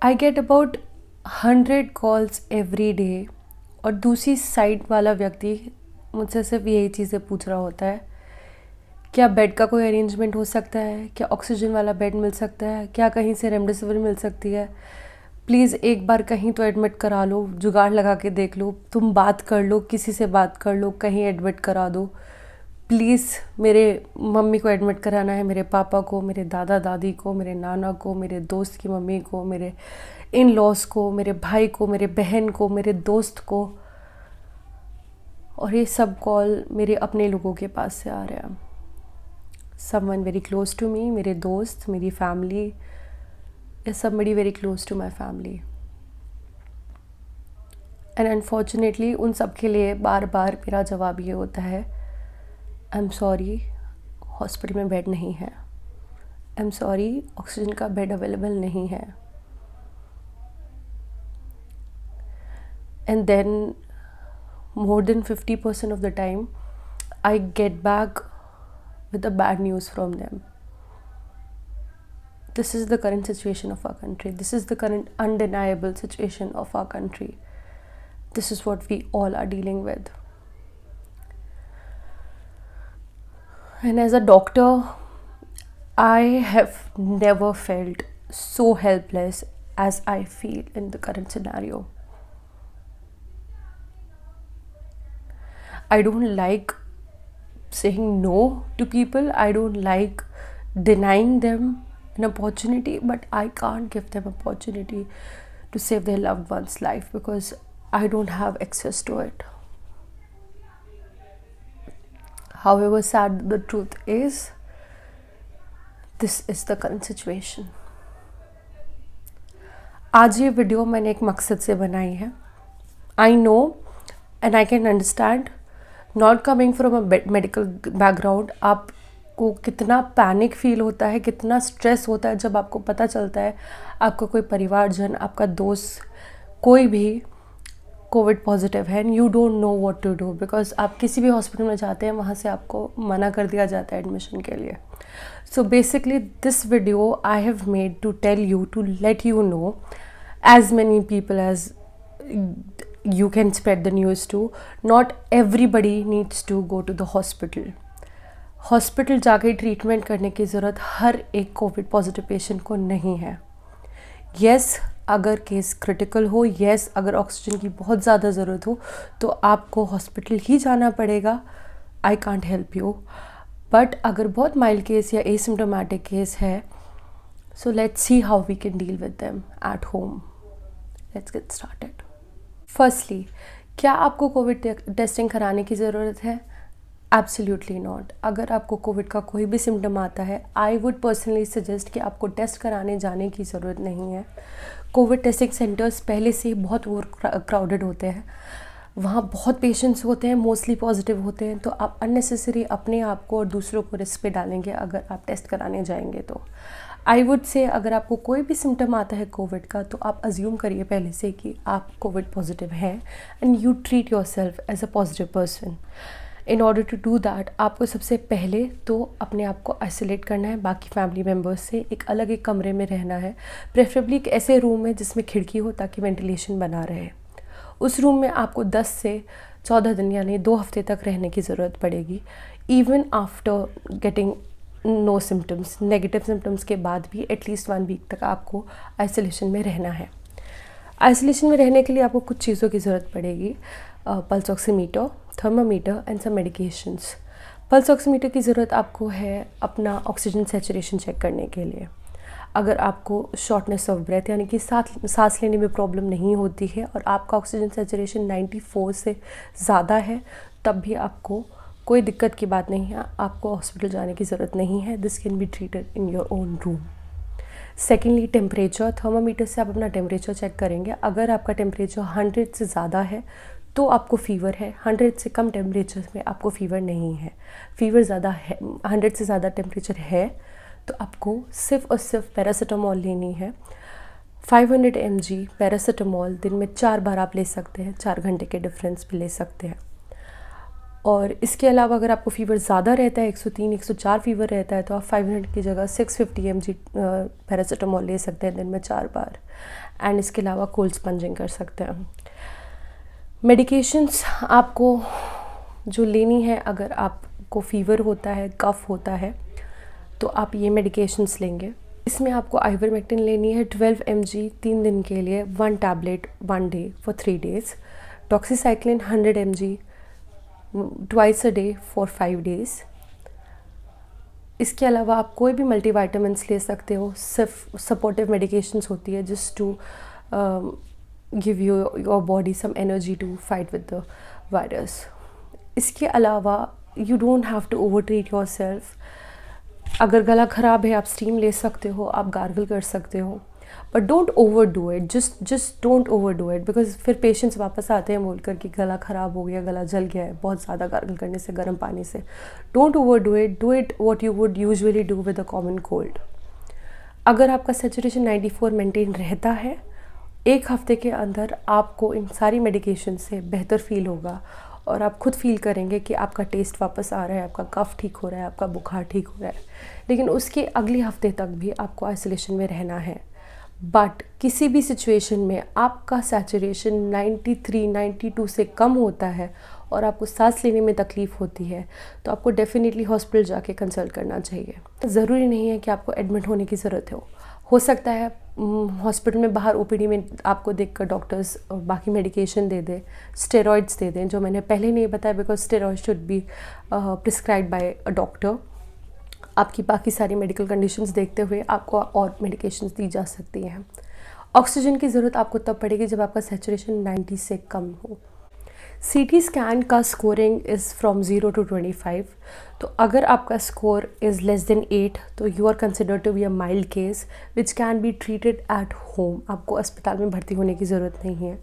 I get about 100 calls every day और दूसरी side वाला व्यक्ति मुझसे सिर्फ यही चीज़ें पूछ रहा होता है, क्या बेड का कोई अरेंजमेंट हो सकता है, क्या ऑक्सीजन वाला बेड मिल सकता है, क्या कहीं से रेमडेसिविर मिल सकती है, प्लीज़ एक बार कहीं तो एडमिट करा लो, जुगाड़ लगा के देख लो, तुम बात कर लो, किसी से बात कर लो, कहीं एडमिट करा दो प्लीज़। मेरे मम्मी को एडमिट कराना है, मेरे पापा को, मेरे दादा दादी को, मेरे नाना को, मेरे दोस्त की मम्मी को, मेरे इन लॉज को, मेरे भाई को, मेरे बहन को, मेरे दोस्त को। और ये सब कॉल मेरे अपने लोगों के पास से आ रहे हैं, someone very close to me, मेरे दोस्त, मेरी family, is somebody very close to my family. And unfortunately उन सब के लिए बार बार मेरा जवाब ये होता है, आई एम सॉरी, हॉस्पिटल में बेड नहीं है, आई एम सॉरी, ऑक्सीजन का बेड अवेलेबल नहीं है। And then more than 50% of the time I get back with the bad news from them. This is the current situation of our country. This is the current undeniable situation of our country. This is what we all are dealing with. And as a doctor, I have never felt so helpless as I feel in the current scenario. I don't like saying no to people. I don't like denying them an opportunity, but I can't give them opportunity to save their loved one's life because I don't have access to it. However sad the truth is, this is the current situation. आज ये video मैंने एक मकसद से बनाई है. I know and I can understand, not coming from a medical background, आपको कितना पैनिक फील होता है, कितना स्ट्रेस होता है जब आपको पता चलता है आपका कोई परिवारजन, आपका दोस्त, कोई भी कोविड पॉजिटिव है and you don't know what to do because आप किसी भी हॉस्पिटल में जाते हैं वहाँ से आपको मना कर दिया जाता है एडमिशन के लिए. So basically this video I have made to tell you, to let you know as many people as you can spread the news to. Not everybody needs to go to the hospital. Hospital जाके treatment करने की ज़रूरत हर एक Covid positive patient को नहीं है. Yes, अगर case critical हो, यस अगर ऑक्सीजन की बहुत ज़्यादा ज़रूरत हो तो आपको हॉस्पिटल ही जाना पड़ेगा. I can't help you. But अगर बहुत माइल्ड केस या एसिम्टोमेटिक केस है, so let's see how we can deal with them at home. Let's get started. Firstly, क्या आपको कोविड टेस्टिंग कराने की ज़रूरत है? Absolutely not. अगर आपको कोविड का कोई भी सिम्टम आता है, आई वुड पर्सनली सजेस्ट कि आपको टेस्ट कराने जाने की ज़रूरत नहीं है. कोविड टेस्टिंग सेंटर्स पहले से ही बहुत ओवर क्राउडेड होते हैं, वहाँ बहुत पेशेंट्स होते हैं, मोस्टली पॉजिटिव होते हैं, तो आप अननेसेसरी अपने आप को और दूसरों को रिस्क पे डालेंगे अगर आप टेस्ट कराने जाएंगे. तो आई वुड से अगर आपको कोई भी सिम्टम आता है कोविड का तो आप अज्यूम करिए पहले से कि आप कोविड पॉजिटिव हैं and you treat yourself as a positive person. In order to do that आपको सबसे पहले तो अपने आप को आइसोलेट करना है बाकी फैमिली मेम्बर्स से. एक अलग एक कमरे में रहना है, प्रेफरेबली एक ऐसे रूम में जिसमें खिड़की हो ताकि वेंटिलेशन बना रहे. उस रूम में आपको 10 से 14 दिन यानी 2 हफ्ते तक रहने की ज़रूरत पड़ेगी. Even after getting no symptoms, negative symptoms के बाद भी एटलीस्ट 1 वीक तक आपको आइसोलेशन में रहना है. आइसोलेशन में रहने के लिए आपको कुछ चीज़ों की ज़रूरत पड़ेगी, pulse oximeter, thermometer and some medications. Pulse oximeter की ज़रूरत आपको है अपना ऑक्सीजन सैचुरेशन चेक करने के लिए. अगर आपको शॉर्टनेस ऑफ ब्रेथ यानी कि सांस लेने में प्रॉब्लम नहीं होती है और आपका ऑक्सीजन सैचुरेशन 94 से ज़्यादा है, तब भी आपको कोई दिक्कत की बात नहीं है, आपको हॉस्पिटल जाने की ज़रूरत नहीं है. This can be treated in your own room. Secondly, temperature. Thermometer से आप अपना टेम्परेचर चेक करेंगे. अगर आपका टेम्परेचर 100 से ज़्यादा है तो आपको फ़ीवर है. 100 से कम टेम्परेचर में आपको फ़ीवर नहीं है. फ़ीवर ज़्यादा है, 100 से ज़्यादा टेम्परेचर है तो आपको सिर्फ और सिर्फ पैरासीटामोल लेनी है. 500 mg पैरासीटामोल दिन में 4 बार आप ले सकते हैं, 4 घंटे के डिफरेंस पे ले सकते हैं. और इसके अलावा अगर आपको फ़ीवर ज़्यादा रहता है, 103 104 फ़ीवर रहता है, तो आप 500 की जगह 650 mg पैरासीटामोल ले सकते हैं दिन में 4 बार। एंड इसके अलावा कोल्ड स्पंजिंग कर सकते हैं। मेडिकेशंस आपको जो लेनी है, अगर आपको फ़ीवर होता है, कफ़ होता है, तो आप ये मेडिकेशंस लेंगे। इसमें आपको आइवरमेक्टिन लेनी है 12 mg 3 दिन के लिए, 1 tablet 1 day for 3 days. Doxycycline 100 mg twice a day for 5 days. इसके अलावा आप कोई भी मल्टीविटामिन्स ले सकते हो, सिर्फ सपोर्टिव मेडिकेशंस होती है just to give you your body some energy to fight with the virus. इसके अलावा you don't have to over treat yourself. अगर गला ख़राब है, आप स्टीम ले सकते हो, आप गार्गल कर सकते हो, but don't over do it. Just don't over do it, because फिर पेशेंट्स वापस आते हैं बोलकर कि गला ख़राब हो गया, गला जल गया है बहुत ज़्यादा गार्गल करने से, गर्म पानी से। Don't over do it what you would usually do with a common cold. अगर आपका सेचुरेशन 94 मेंटेन रहता है, 1 हफ्ते के अंदर आपको इन सारी मेडिकेशन से बेहतर फील होगा और आप खुद फील करेंगे कि आपका टेस्ट वापस आ रहा है, आपका कफ ठीक हो रहा है, आपका बुखार ठीक हो रहा है। लेकिन उसके अगले हफ्ते तक भी आपको आइसोलेशन में रहना है। बट किसी भी सिचुएशन में आपका सैचुरेशन 93 92 से कम होता है और आपको सांस लेने में तकलीफ़ होती है, तो आपको डेफिनेटली हॉस्पिटल जाके कंसल्ट करना चाहिए। ज़रूरी नहीं है कि आपको एडमिट होने की ज़रूरत हो सकता है हॉस्पिटल में बाहर ओपीडी में आपको देखकर डॉक्टर्स बाकी मेडिकेशन दे दें, स्टेरॉइड्स दे दें, जो मैंने पहले नहीं बताया, because steroid should be prescribed bye a doctor. आपकी बाकी सारी मेडिकल कंडीशंस देखते हुए आपको और मेडिकेशंस दी जा सकती हैं। ऑक्सीजन की ज़रूरत आपको तब पड़ेगी जब आपका सैचुरेशन 90 से कम हो। सीटी स्कैन का स्कोरिंग इज़ फ्रॉम 0 to 25। तो अगर आपका स्कोर इज़ लेस देन 8 तो you are considered to be a mild case which can be treated at home. आपको अस्पताल में भर्ती होने की ज़रूरत नहीं है।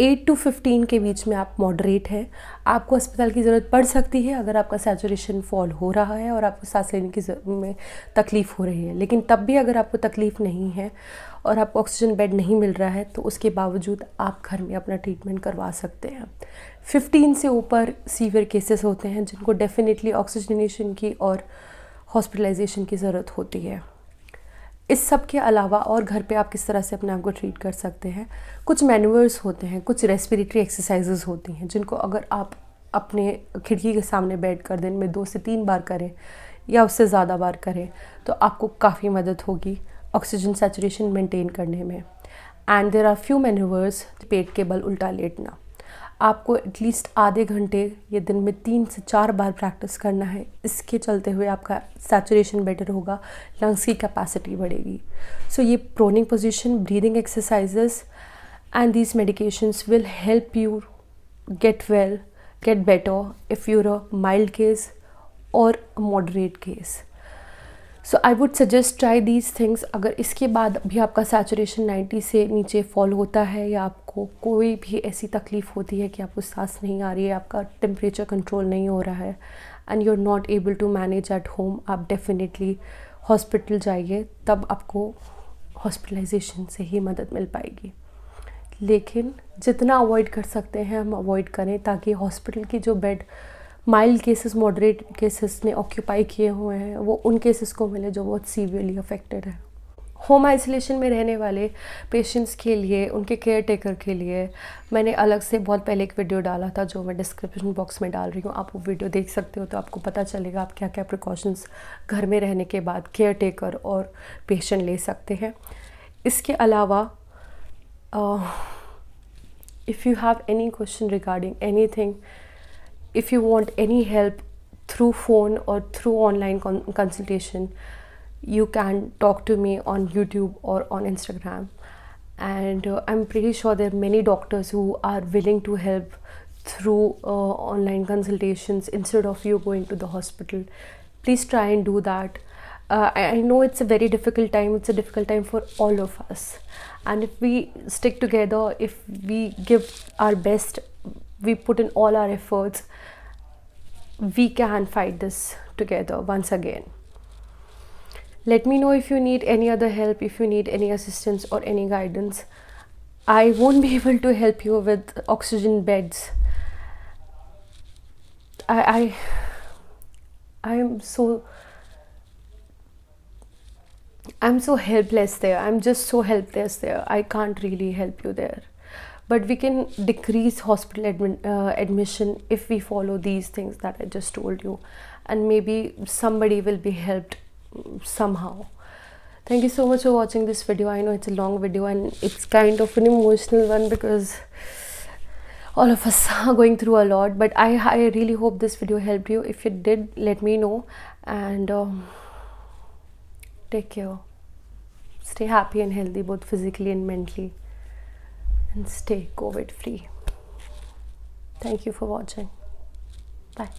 8 to 15 के बीच में आप मॉडरेट हैं, आपको अस्पताल की ज़रूरत पड़ सकती है अगर आपका सैचुरेशन फॉल हो रहा है और आपको सांस लेने की में तकलीफ़ हो रही है। लेकिन तब भी अगर आपको तकलीफ़ नहीं है और आपको ऑक्सीजन बेड नहीं मिल रहा है, तो उसके बावजूद आप घर में अपना ट्रीटमेंट करवा सकते हैं। 15 से ऊपर सीवियर केसेस होते हैं जिनको डेफिनेटली ऑक्सीजनेशन की और हॉस्पिटलाइजेशन की ज़रूरत होती है। इस सब के अलावा और घर पे आप किस तरह से अपने आप को ट्रीट कर सकते हैं, कुछ मैन्यूअर्स होते हैं, कुछ रेस्पिरेटरी एक्सरसाइजेज होती हैं जिनको अगर आप अपने खिड़की के सामने बैठ कर दिन में 2 से 3 बार करें या उससे ज़्यादा बार करें, तो आपको काफ़ी मदद होगी ऑक्सीजन सैचुरेशन मेंटेन करने में। And there are few manures, पेट के बल उल्टा लेटना। आपको एटलीस्ट आधे घंटे ये दिन में 3 से 4 बार प्रैक्टिस करना है। इसके चलते हुए आपका सैचुरेशन बेटर होगा, लंग्स की कैपेसिटी बढ़ेगी। सो ये proning position, breathing exercises and these medications will help you get well, get better if you're a mild case और moderate case. So I would suggest try these things. अगर इसके बाद भी आपका saturation 90 से नीचे फॉल होता है या आपको कोई भी ऐसी तकलीफ़ होती है कि आपको सांस नहीं आ रही है, आपका टेम्परेचर कंट्रोल नहीं हो रहा है and you are not able to manage at home, आप डेफिनेटली हॉस्पिटल जाइए, तब आपको हॉस्पिटलाइजेशन से ही मदद मिल पाएगी। लेकिन जितना अवॉइड कर सकते हैं हम अवॉइड करें, ताकि हॉस्पिटल की जो bed mild cases, moderate cases ने ऑक्यूपाई किए हुए हैं, वो उन केसेस को मिले जो बहुत सीवियरली अफेक्टेड है। होम आइसोलेशन में रहने वाले पेशेंट्स के लिए, उनके केयर टेकर के लिए मैंने अलग से बहुत पहले एक वीडियो डाला था जो मैं डिस्क्रिप्शन बॉक्स में डाल रही हूँ। आप वो वीडियो देख सकते हो तो आपको पता चलेगा आप क्या क्या प्रिकॉशंस घर में रहने के बाद केयर टेकर और पेशेंट ले सकते हैं। इसके अलावा if you have any question regarding anything, if you want any help through phone or through online consultation, you can talk to me on YouTube or on Instagram. And I'm pretty sure there are many doctors who are willing to help through online consultations instead of you going to the hospital. Please try and do that. I know it's a very difficult time. It's a difficult time for all of us. And if we stick together, if we give our best, we put in all our efforts, we can fight this together once again. Let me know if you need any other help, if you need any assistance or any guidance. I won't be able to help you with oxygen beds. I I'm so I'm so helpless there. I'm just so helpless there. I can't really help you there. But we can decrease hospital admission if we follow these things that I just told you, and maybe somebody will be helped somehow. Thank you so much for watching this video. I know it's a long video and it's kind of an emotional one because all of us are going through a lot, but I really hope this video helped you. If it did, let me know, and take care. Stay happy and healthy, both physically and mentally, and stay COVID free. Thank you for watching. Bye.